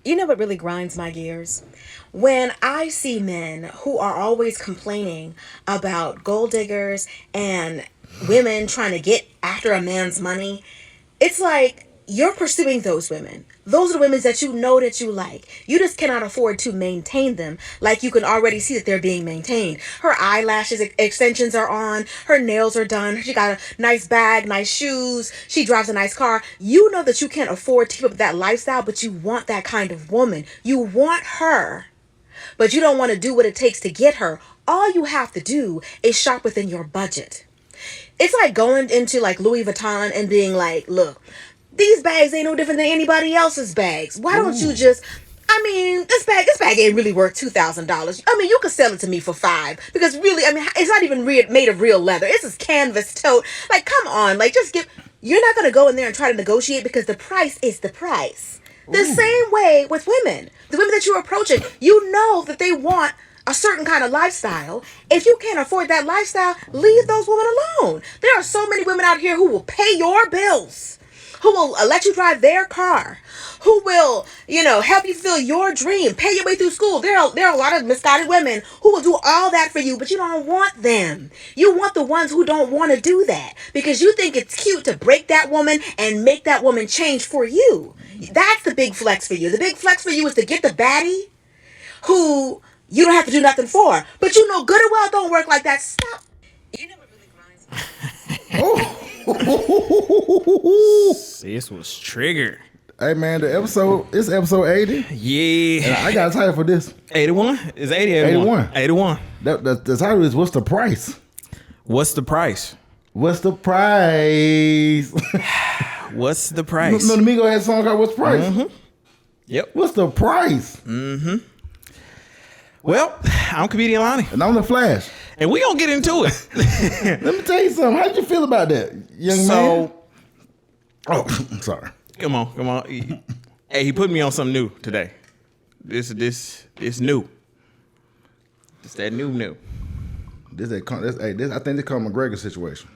You know what really grinds my gears? When I see men who are always complaining about gold diggers and women trying to get after a man's money, it's like you're pursuing those women. Those are the women that you know that you like. You just cannot afford to maintain them like you can already see that they're being maintained. Her eyelashes extensions are on, her nails are done, she got a nice bag, nice shoes, she drives a nice car. You know that you can't afford to keep up that lifestyle, but you want that kind of woman. You want her, but you don't want to do what it takes to get her. All you have to do is shop within your budget. It's like going into like Louis Vuitton and being like, look, these bags ain't no different than anybody else's bags. Why don't you Ooh. just I mean, this bag ain't really worth $2,000. I mean, you could sell it to me for five because really, I mean, it's not even made of real leather. It's this canvas tote. Like, come on, like, just give. You're not gonna go in there and try to negotiate because the price is the price. The Ooh. same way with women. The women that you're approaching, you know that they want a certain kind of lifestyle. If you can't afford that lifestyle, leave those women alone. There are so many women out here who will pay your bills, who will let you drive their car, who will, help you fulfill your dream, pay your way through school. There are a lot of misguided women who will do all that for you, but you don't want them. You want the ones who don't want to do that because you think it's cute to break that woman and make that woman change for you. That's the big flex for you. The big flex for you is to get the baddie who you don't have to do nothing for. But you know good and well don't work like that. Stop. You know what really grinds me? Oh. This was triggered. Hey man, it's episode 80. And Yeah. I got a title for this. 81? It's 80, 81. 81. 81. The title is What's the Price? What's the price? What's the price? What's the price? No, the Migo had a song called What's the Price? Yep. What's the price? Well, I'm comedian Lonnie, And I'm the Flash. and we gonna get into it. Let me tell you something. How did you feel about that, young man? So, Oh, I'm sorry. come on. Hey, he put me on something new today. This new. It's that new. This I think this Conor McGregor situation.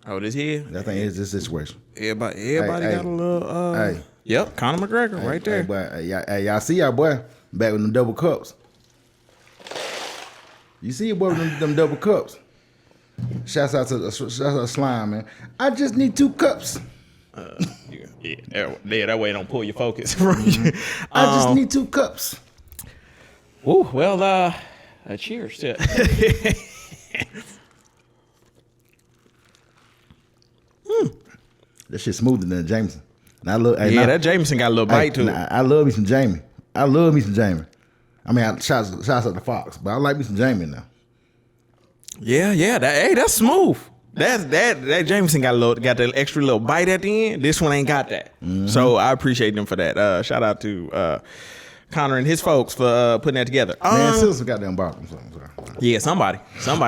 Oh, this here? I think it's this situation. Everybody Hey, got a little. hey. Yep, Conor McGregor right there. Hey, boy, y'all see y'all boy back with them double cups. You see your boy with them double cups. Shouts out to Slime, man. I just need 2 cups. That way don't pull your focus. I just need 2 cups. Ooh, well, cheers to That shit smoother than Jameson. And I love, that Jameson got a little bite to it. I love me some Jamie. I love me some Jamie. I mean, shouts out to Fox, but I like me some Jamie now. Yeah. That's smooth. That Jameson got that extra little bite at the end. This one ain't got that. So I appreciate them for that. Shout out to Connor and his folks for putting that together. Man, sister goddamn bottom. I'm sorry. Yeah, somebody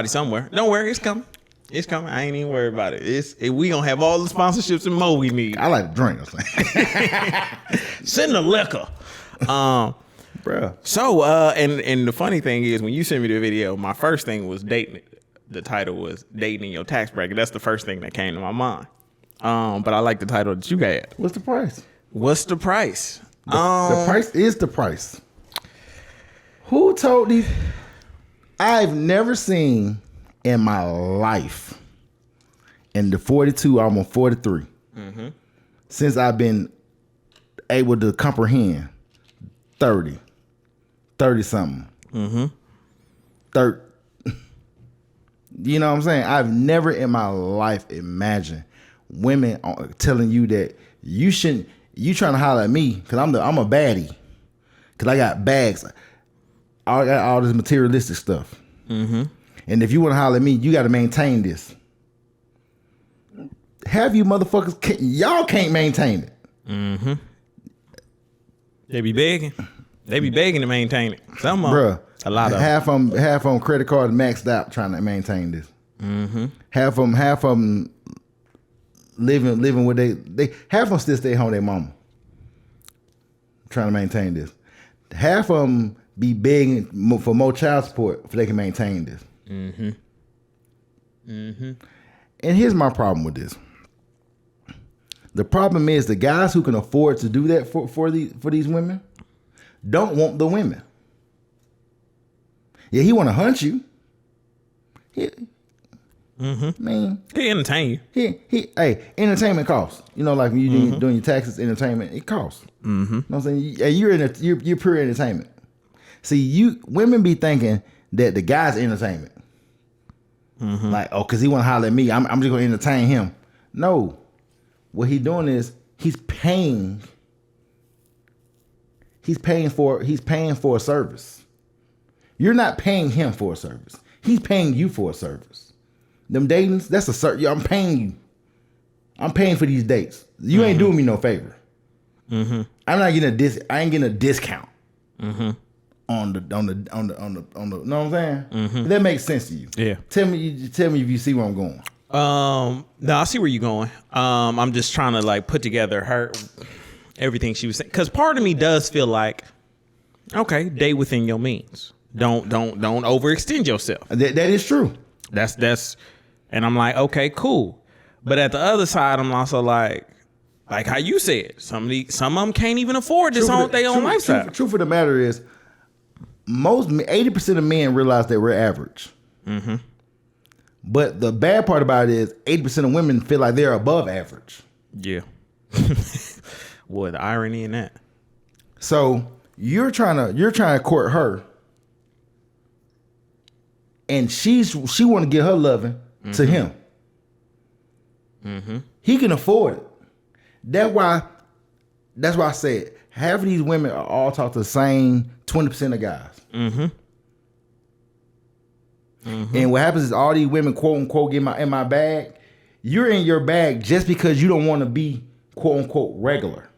somewhere. Don't worry, it's coming. It's coming. I ain't even worried about it. We gonna have all the sponsorships and more we need. I like to drink. I'm saying, Send the liquor. bruh. So, and the funny thing is, when you sent me the video, my first thing was dating. The title was "Dating in Your Tax Bracket." That's the first thing that came to my mind. But I like the title that you got. What's the price? What's the price? The price is the price. Who told these? I've never seen in my life, in the 42, almost 43, since I've been able to comprehend 30 something. 30. You know what I'm saying? I've never in my life imagined women telling you that you shouldn't. You trying to holler at me because I'm a baddie because I got bags. I got all this materialistic stuff. And if you want to holler at me, you got to maintain this. Have you motherfuckers? Y'all can't maintain it. They be begging. They be begging to maintain it. Some of them. Bruh, A lot of half on credit card maxed out trying to maintain this. Half of them living with they half of them still stay home with their mama trying to maintain this. Half of them be begging for more child support if they can maintain this. And here's my problem with this. The problem is the guys who can afford to do that for these women don't want the women. Yeah, he want to hunt you. Man, He entertain you. hey, entertainment costs. You know, like when you doing your taxes, entertainment, it costs. You know what I'm saying? You're pure entertainment. See, women be thinking that the guy's entertainment. Like, oh, cause he want to holler at me, I'm just gonna entertain him. No, what he doing is he's paying for a service. You're not paying him for a service. He's paying you for a service. Them datings, that's a service. I'm paying you. I'm paying for these dates. You ain't doing me no favor. I'm not getting I ain't getting a discount on the. You know what I'm saying? That makes sense to you. Yeah. Tell me if you see where I'm going. No, I see where you're going. I'm just trying to like put together everything she was saying, because part of me does feel like, okay, date within your means. Don't overextend yourself. That is true. That's, and I'm like, okay, cool. But at the other side, I'm also like how you said, some of them can't even afford this on their own lifestyle. Truth of the matter is, 80% of men realize that we're average. But the bad part about it is 80% of women feel like they're above average. Yeah. Boy, the irony in that. So you're trying to court her, and she want to get her loving to him. He can afford it. That's why I said half of these women are all talk to the same 20% of guys. And what happens is all these women, quote unquote, get in my bag. You're in your bag just because you don't want to be, quote unquote, regular.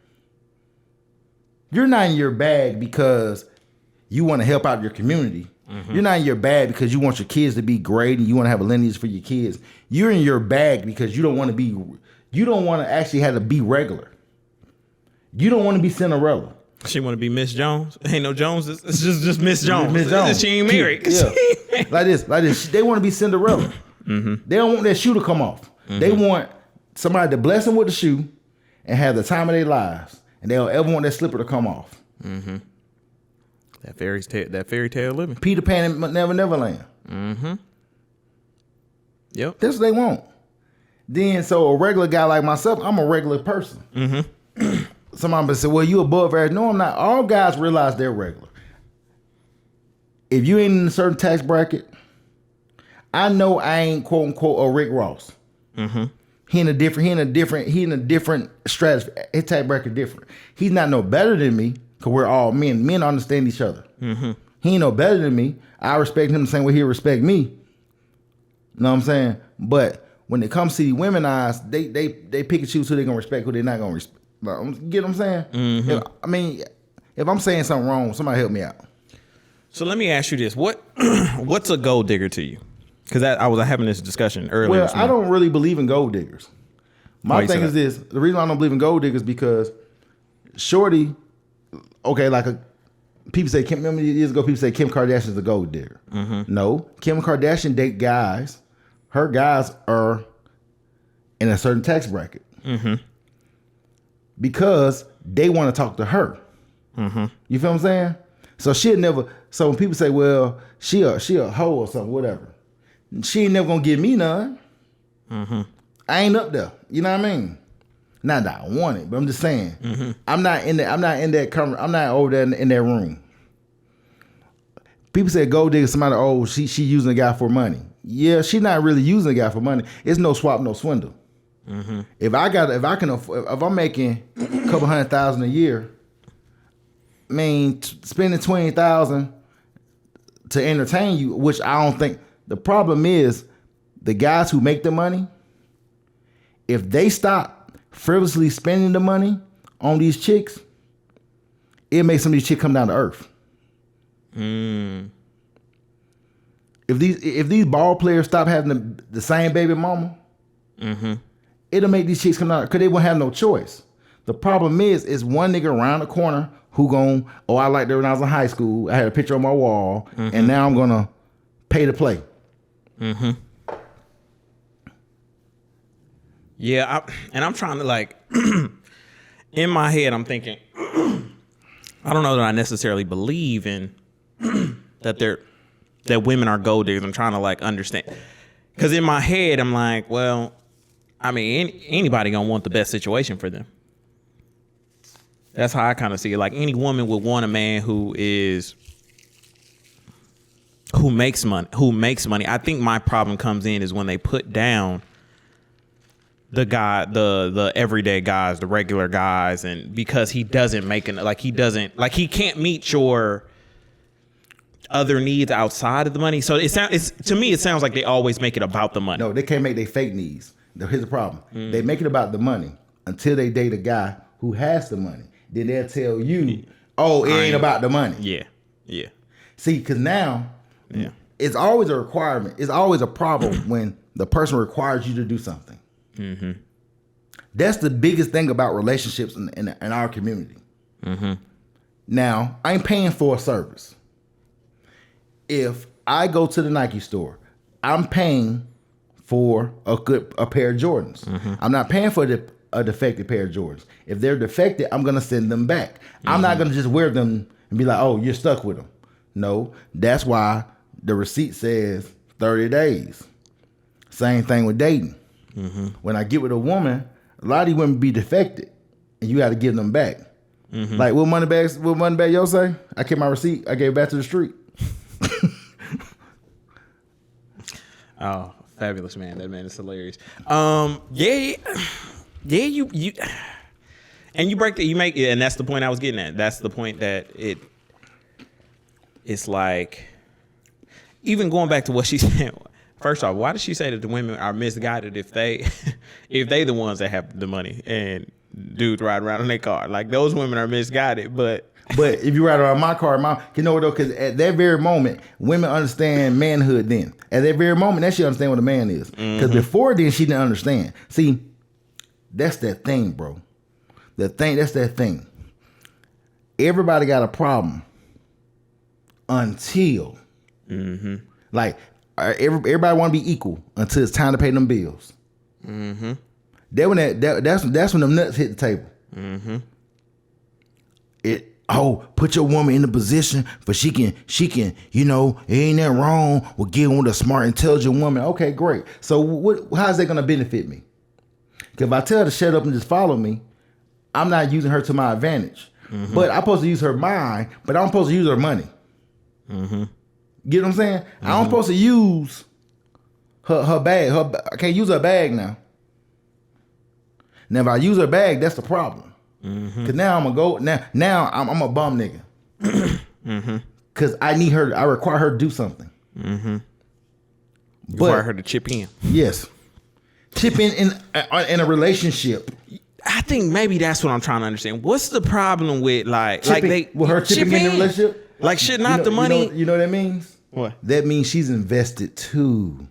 You're not in your bag because you want to help out your community. You're not in your bag because you want your kids to be great and you want to have a lineage for your kids. You're in your bag because you don't want to actually have to be regular. You don't want to be Cinderella. She want to be Miss Jones. Ain't no Jones. It's just Miss Jones. Miss Jones. She ain't married. Yeah. Like this. They want to be Cinderella. They don't want that shoe to come off. They want somebody to bless them with the shoe and have the time of their lives, and they don't ever want that slipper to come off. That fairy tale living. Peter Pan and Neverland. Yep. That's what they want. Then, so a regular guy like myself, I'm a regular person. Somebody say, well, you above average. No, I'm not. All guys realize they're regular. If you ain't in a certain tax bracket, I know I ain't, quote unquote, a Rick Ross. He in a different stratosphere. His tax bracket different. He's not no better than me, because we're all men. Men understand each other. He ain't no better than me. I respect him the same way he respect me. You know what I'm saying? But when it comes to the women eyes, they pick and choose who they're gonna respect, who they're not gonna respect. Get what I'm saying? If I'm saying something wrong, somebody help me out. So let me ask you this: what's a gold digger to you? Because I was having this discussion earlier. Well, I don't really believe in gold diggers. My thing is this: the reason I don't believe in gold diggers is because shorty, okay, people say remember years ago people say Kim Kardashian's a gold digger. No, Kim Kardashian date guys. Her guys are in a certain tax bracket. Because they want to talk to her. You feel what I'm saying? So she'll never. So when people say, "Well, she a hoe or something, whatever," she ain't never gonna give me none. I ain't up there. You know what I mean? Not that I want it, but I'm just saying. I'm not in that. I'm not over there in that room. People say gold digger, somebody. Oh, she using a guy for money. Yeah, she not really using a guy for money. It's no swap, no swindle. If I'm making a couple $100,000 a year, I mean, spending $20,000 to entertain you, which I don't think. The problem is the guys who make the money. If they stop frivolously spending the money on these chicks, it makes some of these chicks come down to earth. If these ball players stop having the same baby mama, it'll make these chicks come down because they won't have no choice. The problem is one nigga around the corner who I liked her when I was in high school. I had a picture on my wall, and now I'm gonna pay to play. Yeah, I'm trying to like in my head I'm thinking I don't know that I necessarily believe in that women are gold diggers. I'm trying to like understand. Cuz in my head I'm like, well, I mean anybody going to want the best situation for them. That's how I kind of see it. Like any woman would want a man who makes money. I think my problem comes in is when they put down the guy, the everyday guys, the regular guys, and because he doesn't make he can't meet your other needs outside of the money. So to me it sounds like they always make it about the money. No, they can't make their fake needs. Here's the problem. They make it about the money until they date a guy who has the money. Then they'll tell you, oh, it ain't about the money. Yeah. Yeah. See, because now Yeah. it's always a requirement. It's always a problem when the person requires you to do something. Mm-hmm. That's the biggest thing about relationships in our community. Mm-hmm. Now, I ain't paying for a service. If I go to the Nike store, I'm paying for a pair of Jordans. Mm-hmm. I'm not paying for a defective pair of Jordans. If they're defective, I'm gonna send them back. Mm-hmm. I'm not gonna just wear them and be like, "Oh, you're stuck with them." No, that's why the receipt says 30 days. Same thing with dating. Mm-hmm. When I get with a woman, a lot of these women be defected, and you got to give them back. Mm-hmm. Like what money bag yo say? I kept my receipt. I gave it back to the street. Oh, fabulous, man! That man is hilarious. Yeah. You, and you break you make it, and that's the point I was getting at. That's the point that it's like, even going back to what she said. First off, why did she say that the women are misguided if they the ones that have the money and dudes ride around in their car? Like those women are misguided, but if you ride around my car, you know what though? Because at that very moment, women understand manhood. Then at that very moment, that she understand what a man is. Because before then, she didn't understand. See, that's that thing, bro. That's that thing. Everybody got a problem until, like, everybody want to be equal until it's time to pay them bills. Mm-hmm. That's when them nuts hit the table. Mm-hmm. Put your woman in a position for she can, it ain't nothing wrong with getting with a smart, intelligent woman. Okay, great. So how's that gonna benefit me? Because if I tell her to shut up and just follow me, I'm not using her to my advantage. Mm-hmm. But I'm supposed to use her mind, but I'm supposed to use her money. Mm-hmm. Get what I'm saying? Mm-hmm. I'm supposed to use her bag. I can't use her bag now. Now if I use her bag, that's the problem. Cause now I'm gonna go. Now I'm a bum nigga. Cause I need her. I require her to do something. You require her to chip in. Yes, chip in a relationship. I think maybe that's what I'm trying to understand. What's the problem with like her chipping in the relationship? Like shit, not the money. You know what that means? What? That means she's invested too.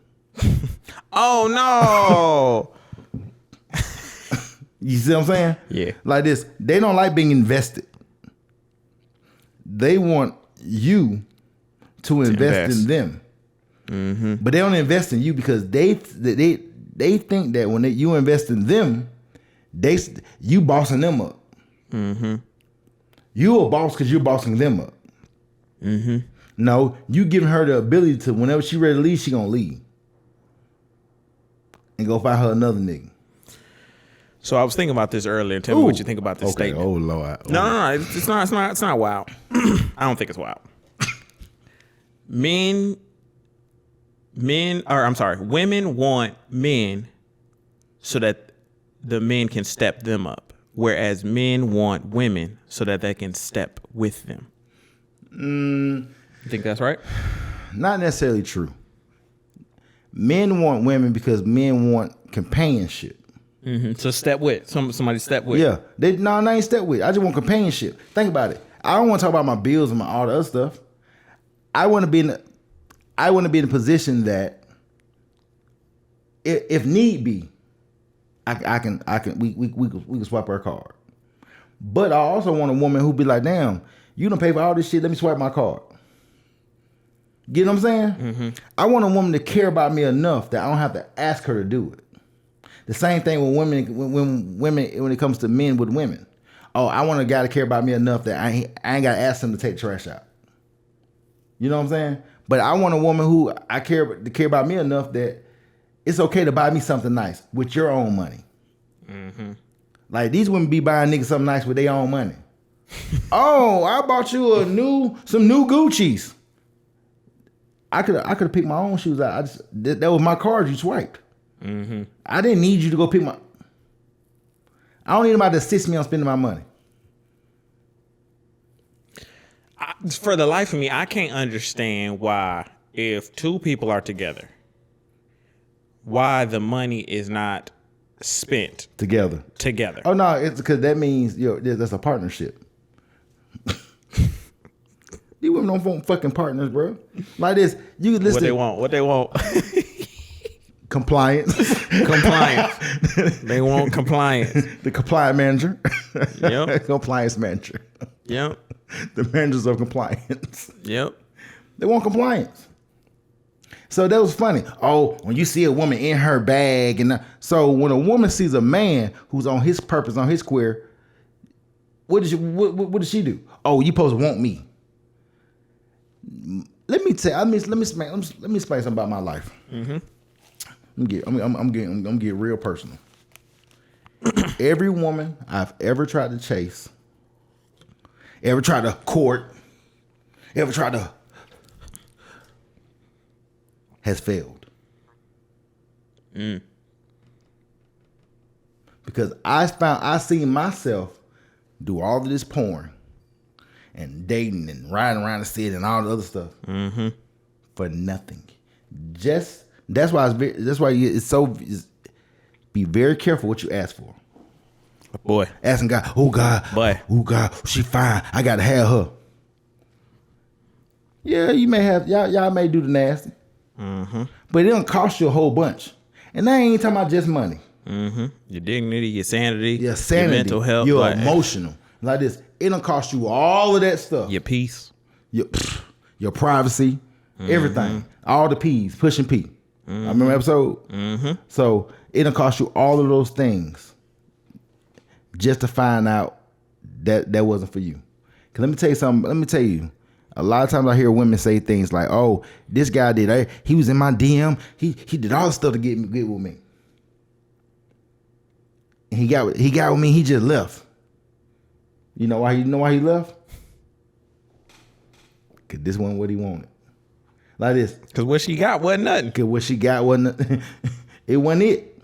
Oh no. You see what I'm saying? Yeah. Like this. They don't like being invested. They want you to invest in them. Mm-hmm. But they don't invest in you because they think that when you invest in them, you bossing them up. Mm-hmm. You a boss because you're bossing them up. Mm-hmm. No, you giving her the ability to, whenever she ready to leave, she gonna leave. And go find her another nigga. So I was thinking about this earlier. Tell me what you think about this statement. Oh Lord. No. It's not wild. I don't think it's wild. Women want men so that the men can step them up, whereas men want women so that they can step with them. You think that's right? Not necessarily true. Men want women because men want companionship. Mm-hmm. So step with somebody. Step with. Yeah, I ain't step with. I just want companionship. Think about it. I don't want to talk about my bills and all the other stuff. I want to be in a position that, if need be, we can swap her card. But I also want a woman who be like, damn, you don't pay for all this shit. Let me swipe my card. Get what I'm saying? Mm-hmm. I want a woman to care about me enough that I don't have to ask her to do it. The same thing with women when it comes to men with women. Oh, I want a guy to care about me enough that I ain't got to ask him to take the trash out. You know what I'm saying? But I want a woman who I care about me enough that it's okay to buy me something nice with your own money. Mm-hmm. Like these women be buying niggas something nice with their own money. Oh, I bought you some new Gucci's. I could have picked my own shoes out. That was my card you swiped. Mm-hmm. I didn't need you to go pick my. I don't need anybody to assist me on spending my money. For the life of me, I can't understand why, if two people are together, why the money is not spent together. Together. Oh no, it's because that means that's a partnership. These women don't want fucking partners, bro. Like this, you listen. What they want. Compliance. They want compliance. The compliance manager. Yep. Compliance manager. Yep. The managers of compliance. Yep. They want compliance. So that was funny. Oh, when you see a woman in her bag, so when a woman sees a man who's on his purpose, on his square, what does she do? Oh, you supposed to want me. Let me explain something about my life. Mm-hmm. I'm getting real personal. Every woman I've ever tried to chase, ever tried to court, ever tried to has failed. Because I seen myself do all of this porn and dating and riding around the city and all the other stuff for nothing. That's why be very careful what you ask for. Boy. Asking God, oh God, she fine. I gotta have her. Yeah, you may have y'all may do the nasty. But it don't cost you a whole bunch. And I ain't talking about just money. Your dignity, your sanity, your mental health, your emotional. Like this. It don't cost you all of that stuff. Your peace. Your privacy, everything. All the P's, pushing P. I remember episode. So it don't cost you all of those things just to find out that wasn't for you. Cause let me tell you something. Let me tell you. A lot of times I hear women say things like, "Oh, this guy he was in my DM. He did all the stuff to get with me. And he got with me. He just left. You know why? He left? Cause this wasn't what he wanted. Like this. Cause what she got wasn't nothing. Cause what she got wasn't. It wasn't it.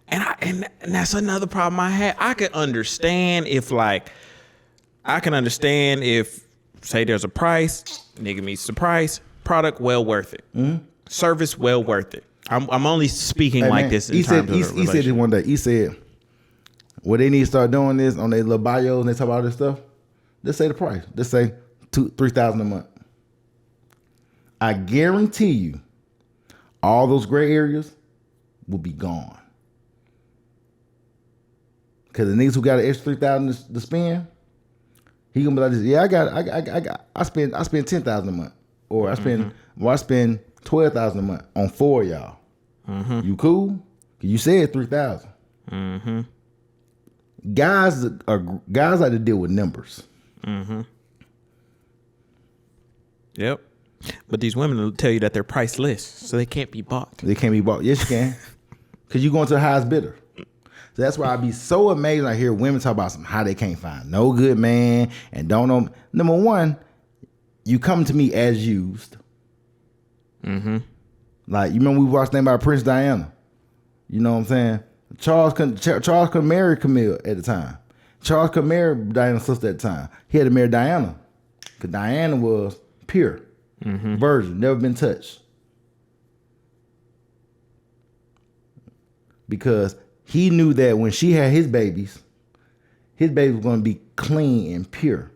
And that's another problem I had. I can understand if say there's a price, nigga meets the price, product well worth it, service well worth it. I'm only speaking this in terms of the relationship. He said this one day. He said, what they need to start doing is on their little bios and they talk about all this stuff. Let's say the price. Let's say $3,000 a month. I guarantee you, all those gray areas will be gone. Cause the niggas who got an extra $3,000 to spend, he gonna be like this. Yeah, I spend $10,000 a month, or I spend $12,000 a month on 4 of y'all. You cool? Cause you said $3,000. Guys like to deal with numbers. Yep. But these women will tell you that they're priceless, so they can't be bought. They can't be bought. Yes, you can. Cause you going to the highest bidder. So that's why I be so amazed when I hear women talk about how they can't find no good man and don't know. Number one, you come to me as used. Like, you remember we watched that about Prince Diana. You know what I'm saying? Charles couldn't marry Camille at the time. Charles couldn't marry Diana's sister at the time. He had to marry Diana. Because Diana was pure. Virgin, never been touched. Because he knew that when she had his baby was going to be clean and pure.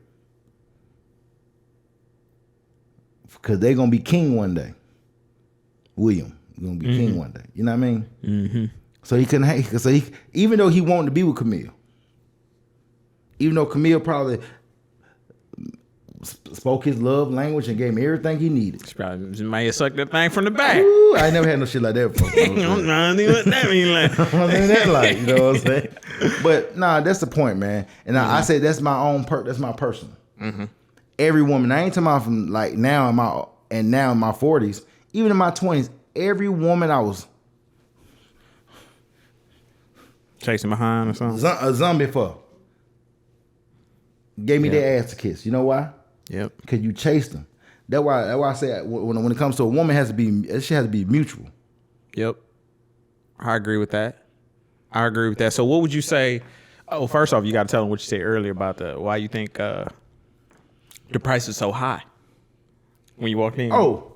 Because they're going to be king one day. William going to be king one day. You know what I mean? So he couldn't hate. So even though he wanted to be with Camille, even though Camille probably spoke his love language and gave me everything he needed. She probably might have sucked that thing from the back. Ooh, I ain't never had no shit like that before. I don't know what that mean. Like. You know what I'm saying? But nah, that's the point, man. And I say that's my own that's my personal. Every woman, I ain't talking about from like now in my 40s, even in my 20s, every woman I was Chasing behind or something. a zombie for gave me their ass to kiss. You know why? Yep. Because you chased them. That's why I say when it comes to a woman, she has to be mutual. Yep. I agree with that. So what would you say? Oh, first off, you got to tell them what you said earlier about why you think the price is so high when you walked in. Oh,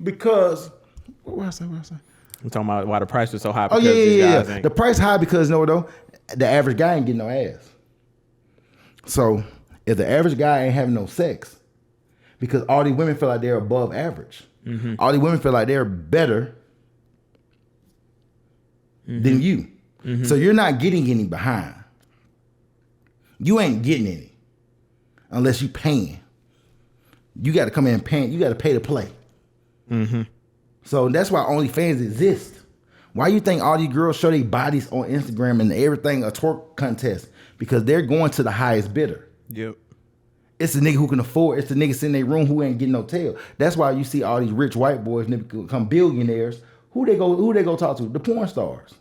because what I say? I'm talking about why the price was so high. Oh Because these yeah. guys ain't- The price high because the average guy ain't getting no ass. So if the average guy ain't having no sex, because all these women feel like they're above average, all these women feel like they're better than you. So you're not getting any behind. You ain't getting any unless you paying. You got to come in and pay. You got to pay to play. So that's why OnlyFans exist. Why you think all these girls show their bodies on Instagram and everything a twerk contest? Because they're going to the highest bidder. Yep. It's the nigga who can afford. It's the niggas in their room who ain't getting no tail. That's why you see all these rich white boys become billionaires. Who they go talk to? The porn stars.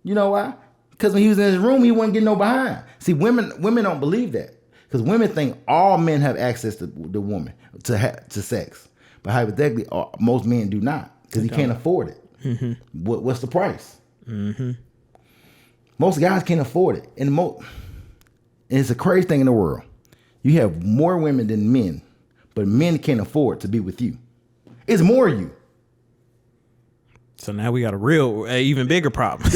You know why? Because when he was in his room, he wasn't getting no behind. See, women don't believe that because women think all men have access to the woman to sex, but hypothetically, most men do not because he can't afford it. What's the price? Most guys can't afford it, and it's a crazy thing in the world. You have more women than men, but men can't afford to be with you. It's more of you. So now we got a even bigger problem.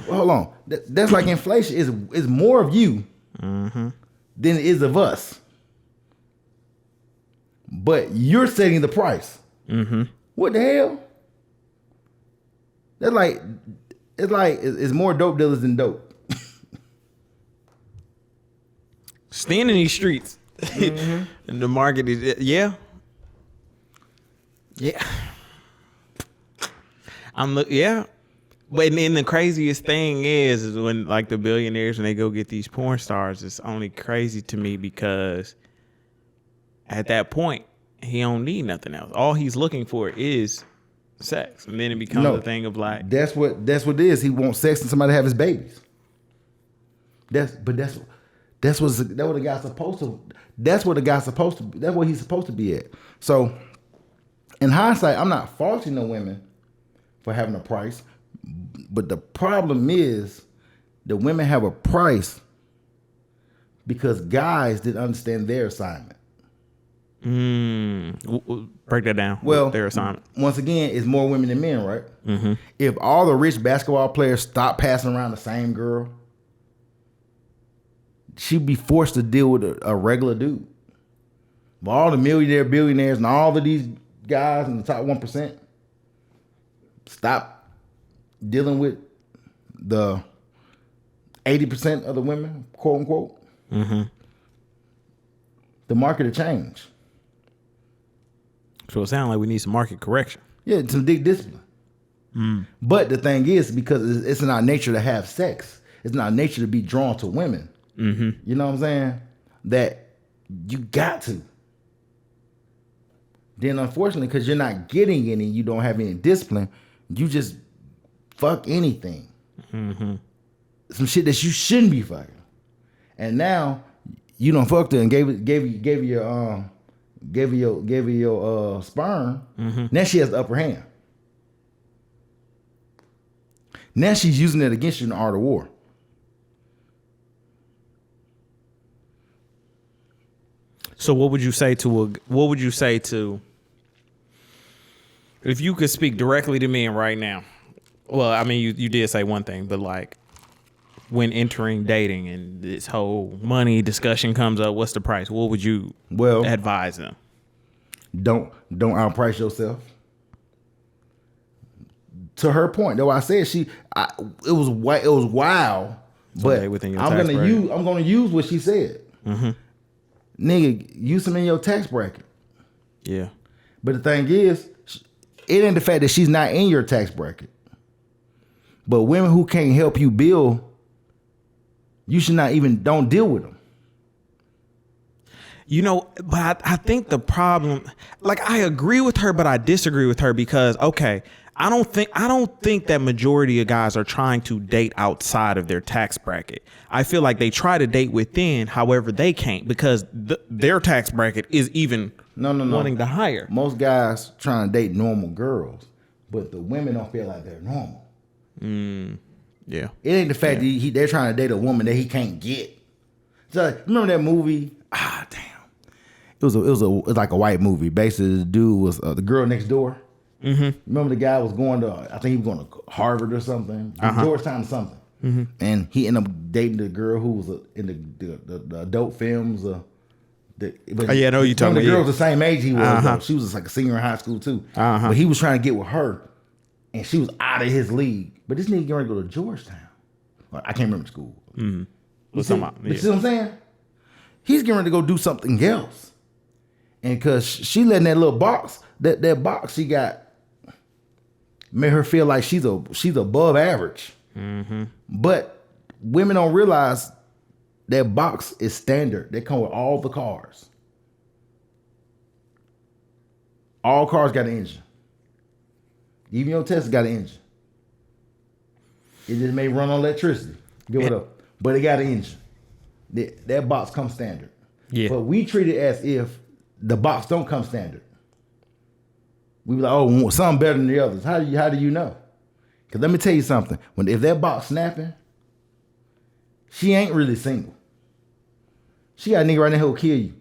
Hold on. That's like inflation. Is more of you than it is of us. But you're setting the price. What the hell? It's more dope dealers than dope. Staying in these streets. And the market is yeah. But then the craziest thing is when like the billionaires when they go get these porn stars, it's only crazy to me because at that point he don't need nothing else. All he's looking for is sex, and then it becomes a thing of like that's what it is. He wants sex and somebody to have his babies. That's what the guy's supposed to. That's what the guy's supposed to. That's what he's supposed to be at. So, in hindsight, I'm not faulting the women for having a price, but the problem is the women have a price because guys didn't understand their assignment. Break that down. Well, their assignment. Once again, it's more women than men, right? If all the rich basketball players stop passing around the same girl, she'd be forced to deal with a regular dude. But all the billionaires, and all of these guys in the top 1% stop dealing with the 80% of the women, quote unquote. The market will change. So it sounds like we need some market correction. Yeah, some big discipline. But the thing is, because it's in our nature to have sex, it's in our nature to be drawn to women. You know what I'm saying? That you got to. Then unfortunately, because you're not getting any, you don't have any discipline, you just fuck anything. Some shit that you shouldn't be fucking. And now you done fucked her and gave her your sperm. Now she has the upper hand. Now she's using it against you in the art of war. So what would you say to if you could speak directly to me right now? Well, I mean, you did say one thing, but like when entering dating and this whole money discussion comes up, what's the price? What would you advise them? Don't outprice yourself. To her point, though, I said it was wild, but within your I'm gonna use what she said. nigga, use them in your tax bracket. Yeah. But the thing is, it ain't the fact that she's not in your tax bracket. But women who can't help you build, you should not even, don't deal with them. You know, but I think the problem, like, I agree with her, but I disagree with her because, okay, I don't think that majority of guys are trying to date outside of their tax bracket. I feel like they try to date within, however they can't because their tax bracket is even No. wanting to hire. Most guys trying to date normal girls, but the women don't feel like they're normal. Yeah. It ain't the fact that they're trying to date a woman that he can't get. So remember that movie? Damn. It was like a white movie. Basically, the dude was the girl next door. Mm-hmm. Remember the guy was going to, I think he was going to Harvard or something, Georgetown or something. Mm-hmm. And he ended up dating the girl who was in the adult films. But I know you talking about. The girl was the same age he was. Though. She was just like a senior in high school too. But he was trying to get with her, and she was out of his league. But this nigga going to go to Georgetown. I can't remember the school. Mm-hmm. You see what I'm saying? He's getting ready to go do something else. And because she let in that little box, that box she got made her feel like she's above average. Mm-hmm. But women don't realize that box is standard. They come with all the cars. All cars got an engine. Even your Tesla got an engine. It just may run on electricity. Give it up. But it got an engine. That box comes standard. Yeah. But we treat it as if the box don't come standard. We be like, oh, some better than the others. How do you know? Because let me tell you something. If that box snapping, she ain't really single. She got a nigga right now who'll kill you.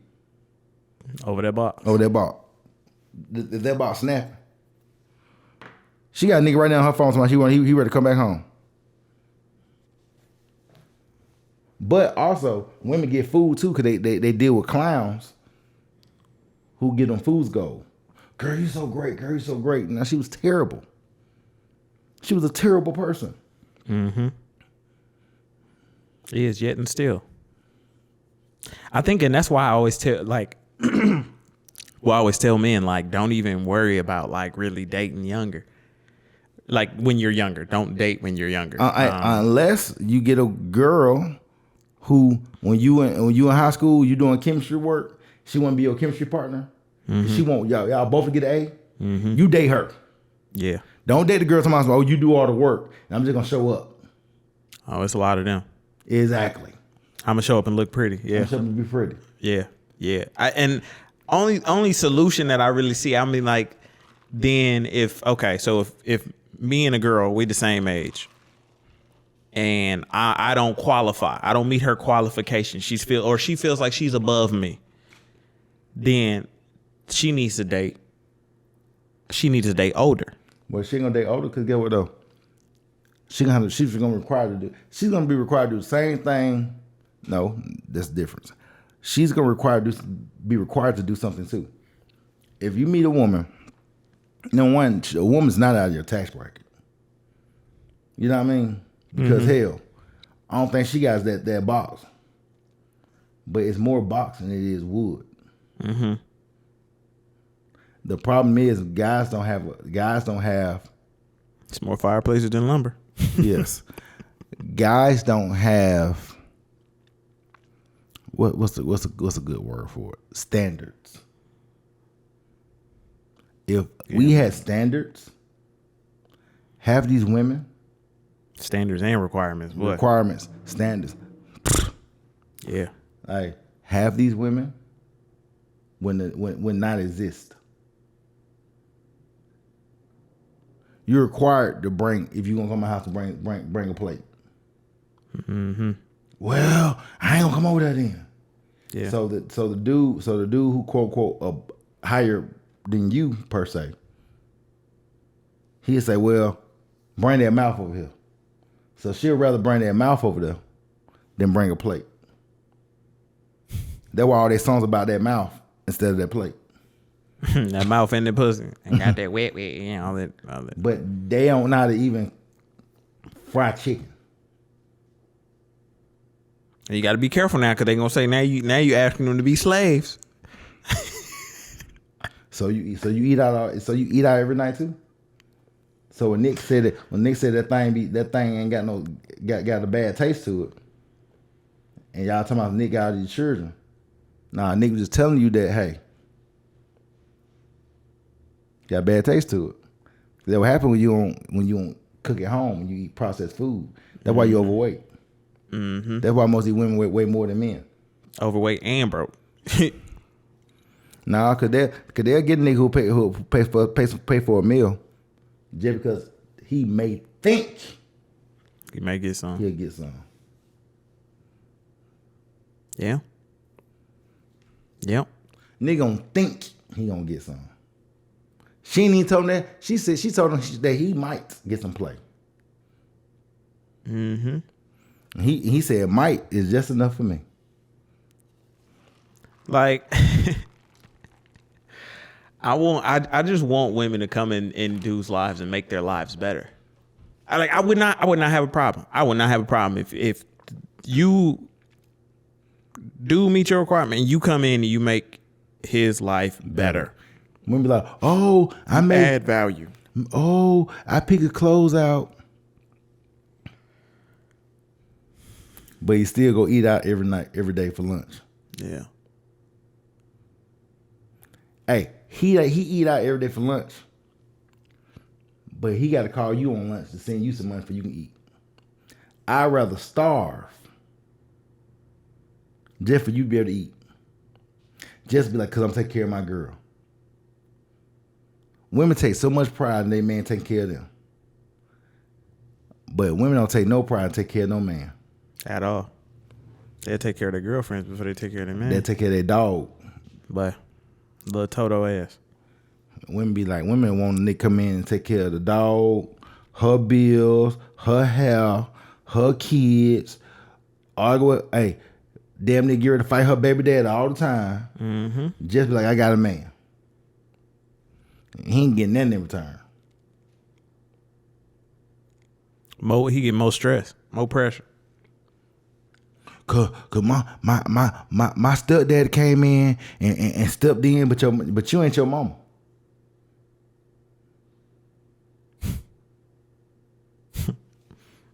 Over that box. If that box snapping. She got a nigga right now on her phone. He ready to come back home. But also, women get food too because they deal with clowns who get them food's gold. Girl, you so great. Girl, you so great. Now, she was terrible. She was a terrible person. Mm-hmm. She is yet and still. I think, and that's why I always tell, like, I always tell men, like, don't even worry about, like, really dating younger. Like, when you're younger. Don't date when you're younger. Unless you get a girl who, when you in high school, you doing chemistry work, she want to be your chemistry partner. Mm-hmm. She want y'all both get an A. Mm-hmm. You date her. Yeah. Don't date the girl tomorrow. Oh, you do all the work, and I'm just gonna show up. Oh, it's a lot of them. Exactly. I'm gonna show up and look pretty. Yeah. I'm gonna show up and be pretty. Yeah. And only solution that I really see. I mean, like, then if me and a girl, we the same age, and I don't qualify, I don't meet her qualifications. She feels like she's above me. Then she needs to date. She needs to date older. Well, she ain't gonna date older because get what though? She's gonna be required to do the same thing. No, that's the difference. She's gonna be required to do something too. If you meet a woman, a woman's not out of your tax bracket. You know what I mean? Because hell, I don't think she got that box. But it's more box than it is wood. Mm-hmm. The problem is guys don't have. It's more fireplaces than lumber. Yes, guys don't have. What's a good word for it? Standards. If we had standards, half these women. Standards and requirements. What? Requirements, standards. Yeah. Like half these women would not exist. You're required to bring, if you're gonna come to my house, to bring a plate. Mm-hmm. Well, I ain't gonna come over there then. Yeah. So the dude who quote unquote higher than you per se, he'd say, well, bring that mouth over here. So she'll rather bring that mouth over there than bring a plate. That's why all their songs about that mouth instead of that plate. That mouth and the pussy. And got that wet, all that. But they don't know how to even fry chicken. And you got to be careful now because they gonna say now you asking them to be slaves. So you eat out every night too. So when Nick said that thing ain't got a bad taste to it, and y'all talking about Nick got all these children. Nah, Nick was just telling you that, hey, got a bad taste to it. That what happen when you don't cook at home and you eat processed food. That's why you overweight. Mm-hmm. That's why most of these women weigh more than men. Overweight and broke. Nah, cause they'll get a nigga who pay for a meal just because he may think You may get some. he'll get some. Yeah. Yep. Nigga gonna think he gonna get some. She ain't even told him that. She told him that he might get some play. Mm-hmm. He said might is just enough for me. Like, I just want women to come in dudes' lives and make their lives better. I would not have a problem. I would not have a problem if you do meet your requirement and you come in and you make his life better. Women be like, oh, I made Add value. Oh, I pick the clothes out. But he still go eat out every day for lunch. Yeah. Hey, he eat out every day for lunch. But he got to call you on lunch to send you some money for you can eat. I'd rather starve just for you to be able to eat. Just be like, because I'm taking care of my girl. Women take so much pride in their man taking care of them. But women don't take no pride in taking care of no man. At all. They'll take care of their girlfriends before they take care of their man. They take care of their dog. But little Toto ass. Women want a nigga come in and take care of the dog, her bills, her hair, her kids. Hey, damn near get ready to fight her baby dad all the time. Mm-hmm. Just be like, I got a man. He ain't getting nothing in return. He get more stress, more pressure. Cause my stepdad came in and stepped in, but you ain't your mama.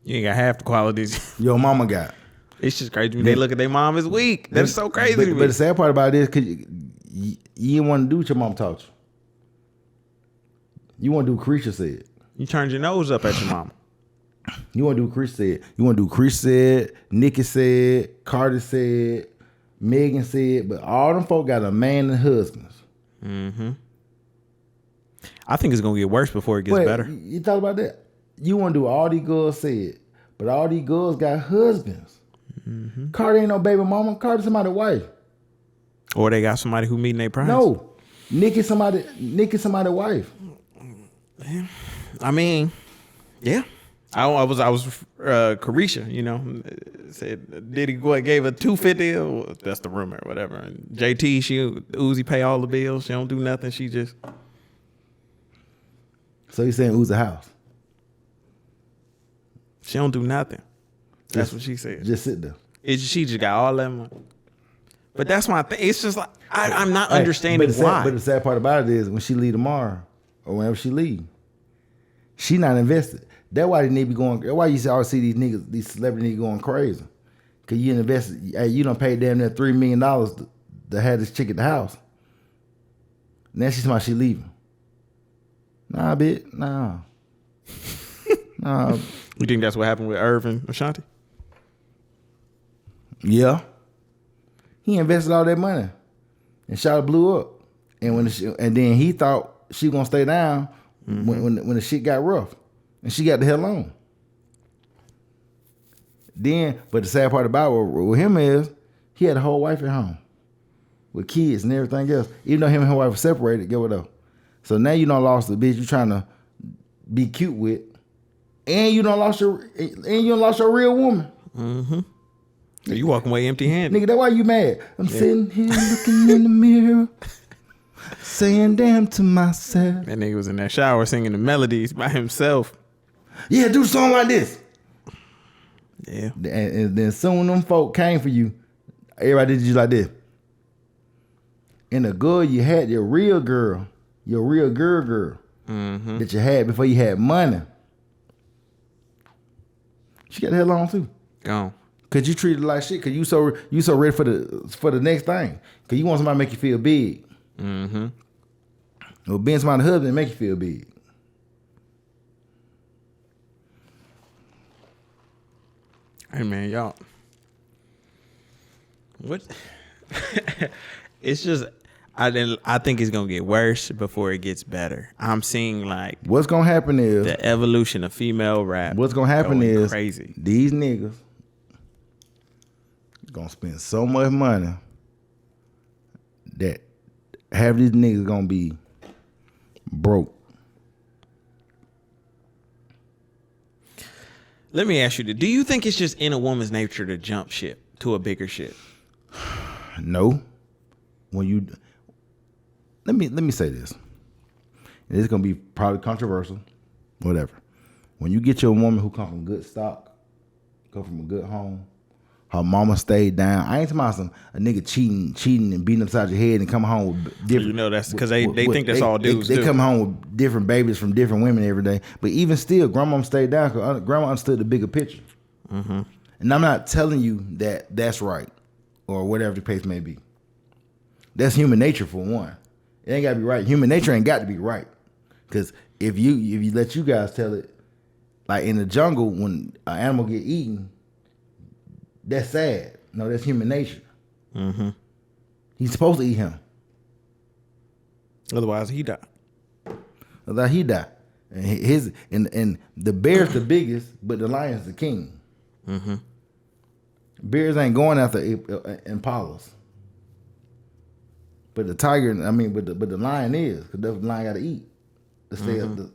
You ain't got half the qualities Your mama got. It's just crazy to me. They look at their mom as weak. That's so crazy to me. But the sad part about it is because you didn't want to do what your mom taught you. You want to do what Creature said. You turned your nose up at your mama. You want to do what Chris said. You want to do what Chris said, Nikki said, Carter said, Megan said, but all them folk got a man and husbands. Mm-hmm. I think it's going to get worse before it gets better. You thought about that? You want to do what all these girls said, but all these girls got husbands. Mm-hmm. Carter ain't no baby mama. Carter somebody's wife. Or they got somebody who meeting their price. No. Nikki somebody's wife. I mean, yeah. I was Carisha, you know, said Diddy gave her $250. That's the rumor, or whatever. And JT, Uzi pay all the bills. She don't do nothing. She just. So you saying Uzi house? She don't do nothing. That's what she said. Just sit there. She just got all that money. But that's my thing. It's just like I'm not understanding why. But the sad part about it is when she leave tomorrow or whenever she leave, she not invested. That's why they need to be going. That's why you always see these niggas, these celebrities going crazy. Cause you invested. Hey, you done paid damn near $3 million to have this chick at the house. Now she's talking about she leaving. Nah, bitch. Nah. Nah. You think that's what happened with Irvin Ashanti? Yeah. He invested all that money, and shot blew up. And then he thought she gonna stay down when the shit got rough, and she got the hell on. Then, but the sad part about with him is he had a whole wife at home with kids and everything else. Even though him and his wife were separated, get what though? So now you done lost the bitch you trying to be cute with, and you done lost your real woman. Mm-hmm. You walking away empty-handed. Nigga, that's why you mad. I'm sitting here looking in the mirror, saying damn to myself. That nigga was in that shower singing the melodies by himself. Yeah, do a song like this. Yeah. And then soon them folk came for you. Everybody did you like this. And the girl you had, your real girl that you had before you had money. She got the hell on too. Gone. Cause you treated her like shit. Cause you so ready for the next thing. Cause you want somebody to make you feel big. Mm-hmm. Well, being somebody's husband make you feel big. Hey man, y'all. What? It's just I think it's gonna get worse before it gets better. I'm seeing like What's gonna happen is the evolution of female rap. What's gonna happen going is crazy. These niggas gonna spend so much money that half these niggas gonna be broke. Let me ask you this. Do you think it's just in a woman's nature to jump ship to a bigger ship? No. When you let me say this. And it's gonna be probably controversial, whatever. When you get your woman who come from good stock, come from a good home, her mama stayed down. I ain't talking about a nigga cheating and beating upside your head and come home with different. You know that's because they think that's all dudes do. They come home with different babies from different women every day. But even still, grandma stayed down because grandma understood the bigger picture. Mm-hmm. And I'm not telling you that that's right or whatever the case may be. That's human nature for one. It ain't gotta be right. Human nature ain't got to be right. Because if you let you guys tell it, like in the jungle when an animal get eaten, that's sad. No, that's human nature. Mm-hmm. He's supposed to eat him. Otherwise, he died. Otherwise, he died. And the bear's the biggest, but the lion's the king. Mm-hmm. Bears ain't going after impalas. But the tiger, but the lion is, because the lion got to eat to stay up the,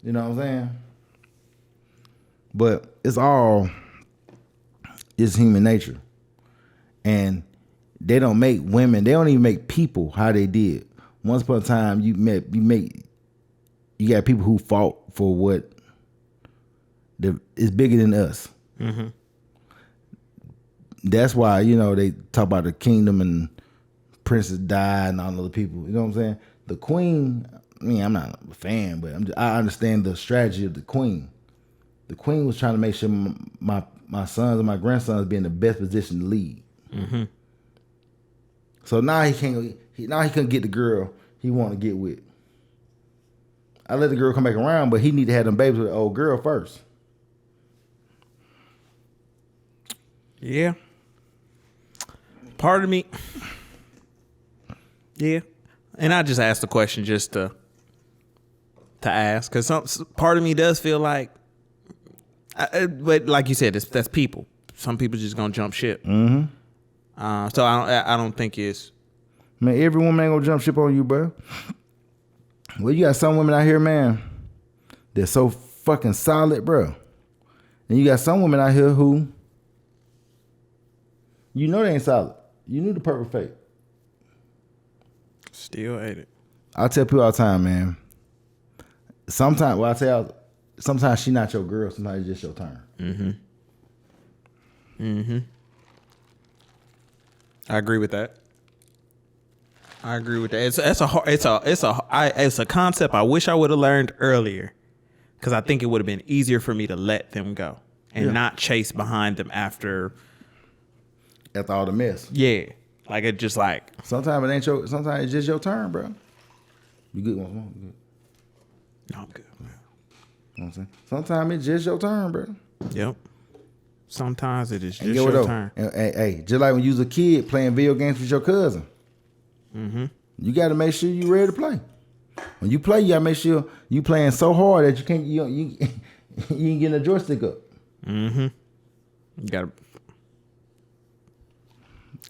you know what I'm saying? But it's human nature. And they don't make women, they don't even make people how they did. Once upon a time, you got people who fought for what is bigger than us. Mm-hmm. That's why, they talk about the kingdom and princess died and all other people. You know what I'm saying? The queen, I'm not a fan, but I understand the strategy of the queen. The queen was trying to make sure my sons and my grandsons be in the best position to lead. Mm-hmm. So now he couldn't get the girl he want to get with. I let the girl come back around, but he need to have them babies with the old girl first. Yeah. Part of me. Yeah. And I just asked the question just to ask, because part of me does feel like, but like you said, that's people. Some people just gonna jump ship. Mm-hmm. So I don't think it's. Man, every woman ain't gonna jump ship on you, bro. Well, you got some women out here, man, they're so fucking solid, bro. And you got some women out here who, they ain't solid. You knew the perfect fate. Still hate it. I tell people all the time, man. Sometimes she not your girl. Sometimes it's just your turn. Mm-hmm. Mm-hmm. I agree with that. It's a concept I wish I would have learned earlier, because I think it would have been easier for me to let them go and not chase behind them after all the mess. Yeah, like it just like sometimes it ain't your. Sometimes it's just your turn, bro. You good? One more? Good. No, I'm good. You know what I'm saying? Sometimes it's just your turn, bro. Yep. Sometimes it is just your turn. And, hey, just like when you was a kid playing video games with your cousin. Mm-hmm. You got to make sure you ready to play. When you play, you got to make sure you playing so hard that you can't you ain't getting a joystick up. Mm-hmm. You got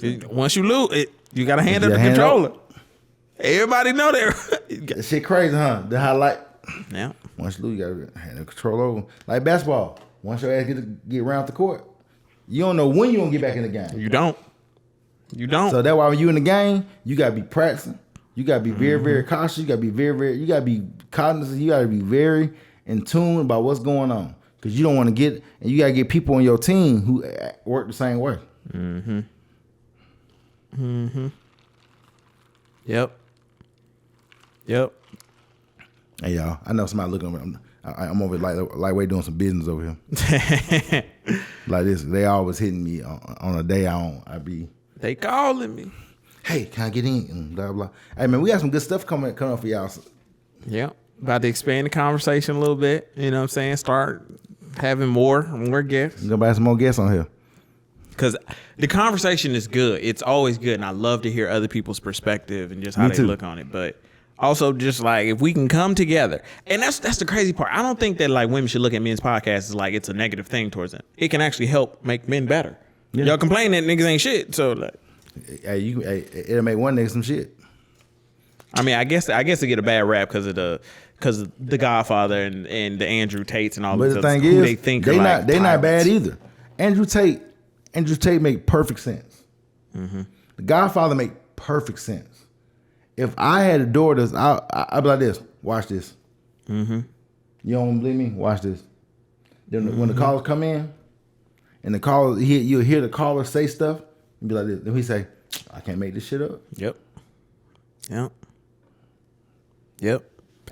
to. Once you lose it, you got to hand up the controller. Everybody know that. That shit crazy, huh? The highlight. Yeah. Once you lose, you got to hand the control over. Like basketball. Once your ass get around the court, you don't know when you gonna get back in the game. You don't. So that's why when you in the game, you gotta be practicing. You gotta be very, very cautious. You gotta be very, very. You gotta be cognizant. You gotta be very in tune about what's going on. Because you don't want to get, and you got to get people on your team who work the same way. Yep. Hey, y'all, I know somebody looking over me. I'm over lightweight doing some business over here. Like this, they always hitting me on a day I be. They calling me. Hey, can I get in? And blah blah. Hey man, we got some good stuff coming up for y'all. Yep. About to expand the conversation a little bit. You know what I'm saying? Start having more guests. We're gonna buy some more guests on here. Because the conversation is good. It's always good. And I love to hear other people's perspective and just how Me they too. look on it. But also just like if we can come together. And that's the crazy part. I don't think that like women should look at men's podcasts as like it's a negative thing towards them. It can actually help make men better. Yeah. Y'all complain that niggas ain't shit. So like, Hey, it'll make one nigga some shit. I mean, I guess they get a bad rap because of the Godfather and the Andrew Tates and all But this the other thing stuff, who is, they think they are not like they not bad tyrants. either. Andrew Tate make perfect sense. The Godfather make perfect sense. If I had a daughters, I'd be like this. Watch this. You don't believe me? Watch this. Then when the callers come in, and the caller you'll hear the caller say stuff, and be like this. Then he say, "I can't make this shit up." Yep.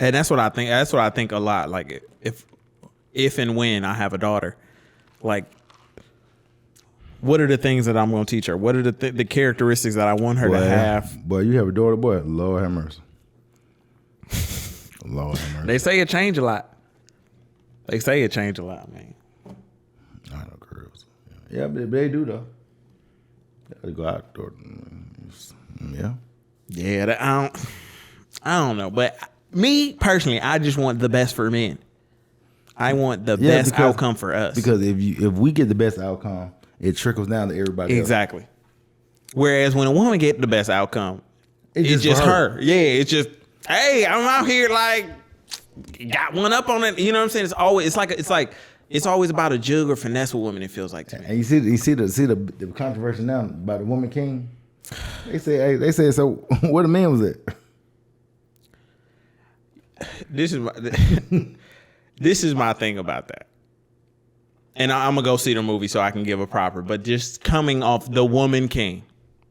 And that's what I think. That's what I think a lot. Like if and when I have a daughter, like, what are the things that I'm going to teach her? What are the characteristics that I want her to have? Boy, you have a daughter, boy. Lord have mercy. Lord have mercy. They say it changed a lot. Man. I know girls. Yeah, but they do though. They go out door. Yeah. Yeah, I don't know. But me personally, I just want the best for men. I want the best outcome for us. Because if we get the best outcome, it trickles down to everybody else. Exactly. Whereas when a woman get the best outcome, it's just for her. Yeah, it's just, hey, I'm out here like got one up on it. You know what I'm saying? It's always about a jug or finesse with women. It feels like to me. And you see the controversy now about the woman king. They say so. Where the man was at? This is my thing about that. And I'm gonna go see the movie so I can give a proper. But just coming off the woman king,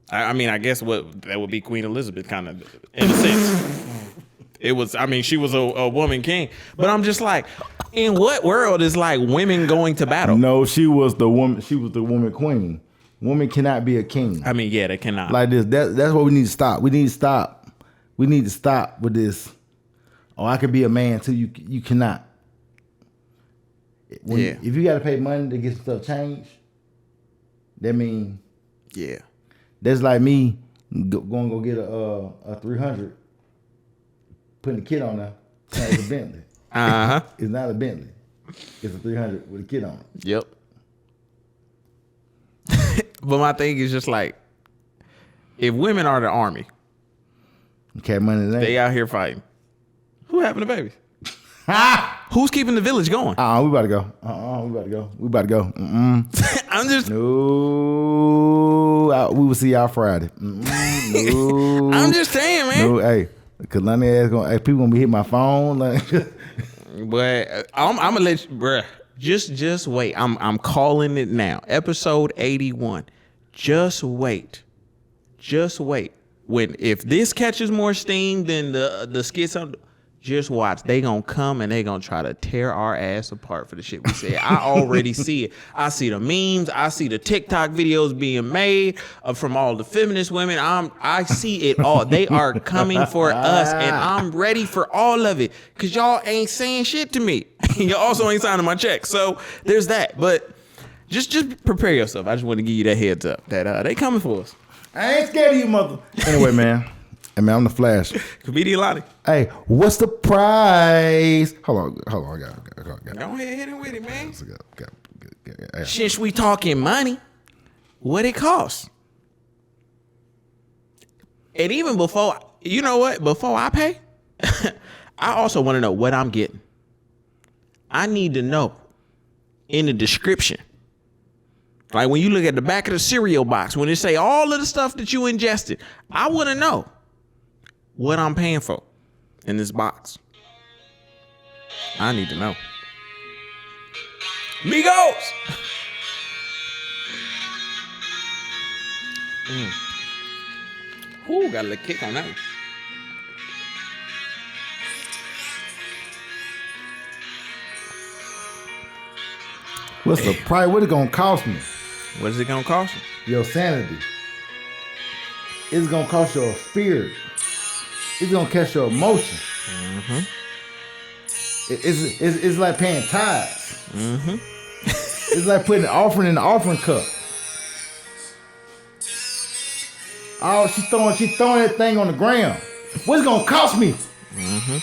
I mean, I guess that would be Queen Elizabeth, kind of in a sense. It was. I mean, she was a woman king. But I'm just like, in what world is like women going to battle? No, she was the woman. She was the woman queen. Woman cannot be a king. I mean, yeah, they cannot. Like this. That's what we need to stop. We need to stop. We need to stop with this. Oh, I could be a man too. You cannot. If you got to pay money to get some stuff changed, that means that's like me going to go get a 300, putting a kit on there. It's a Bentley. It's not a Bentley. It's a 300 with a kit on it. Yep. But my thing is just like, if women are the army, Okay, money today. they out here fighting. Who having the babies? Who's keeping the village going? We about to go. We about to go. I'm just. No, we will see y'all Friday. No. I'm just saying, man. No, hey, cause Lonnie ass hey, people gonna be hitting my phone. Like, But I'm gonna let you, bruh. Just wait. I'm calling it now. Episode 81. Just wait. If this catches more steam than the skits on, just watch. They gonna come and they gonna try to tear our ass apart for the shit we said. I already see it. I see the memes. I see the TikTok videos being made from all the feminist women. I see it all. They are coming for us, and I'm ready for all of it. Cause y'all ain't saying shit to me. You also ain't signing my check. So there's that. But just prepare yourself. I just want to give you that heads up that they coming for us. I ain't scared of you, mother. Anyway, man. Hey, man, I'm the Flash. Comedian Lonnie. Hey, what's the price? Hold on. I got. Go ahead, hit him with it, man. Hey. Since we talking money, what it costs. And even before, you know what? Before I pay, I also want to know what I'm getting. I need to know in the description. Like when you look at the back of the cereal box, when it say all of the stuff that you ingested, I want to know what I'm paying for in this box. I need to know. Migos. Ooh, got a little kick on that one. What's the price? What it gonna cost me? What is it gonna cost you? Your sanity. It's gonna cost your spirit. It's gonna cost your emotion. Mm-hmm. It's like paying tithes. Mm-hmm. It's like putting an offering in the offering cup. Oh, she's throwing that thing on the ground. What's it gonna cost me? Mm-hmm.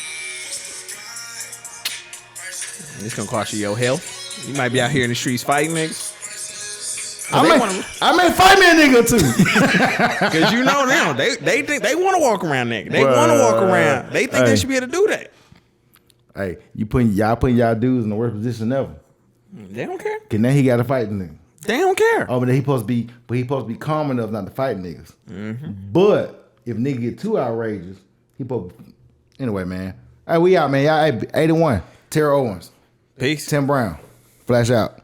It's gonna cost you your health. You might be out here in the streets fighting niggas. I may fight me a nigga or two. Cause you know them. They think they want to walk around nigga. They want to walk around. They think they should be able to do that. Hey, putting y'all dudes in the worst position ever. They don't care. Cause now he got to fight the nigga. They don't care. Oh, but he supposed to be calm enough not to fight niggas. Mm-hmm. But if nigga get too outrageous, he supposed. Anyway, man. Hey, we out, man. Y'all 81. Tara Owens. Peace. Tim Brown. Flash out.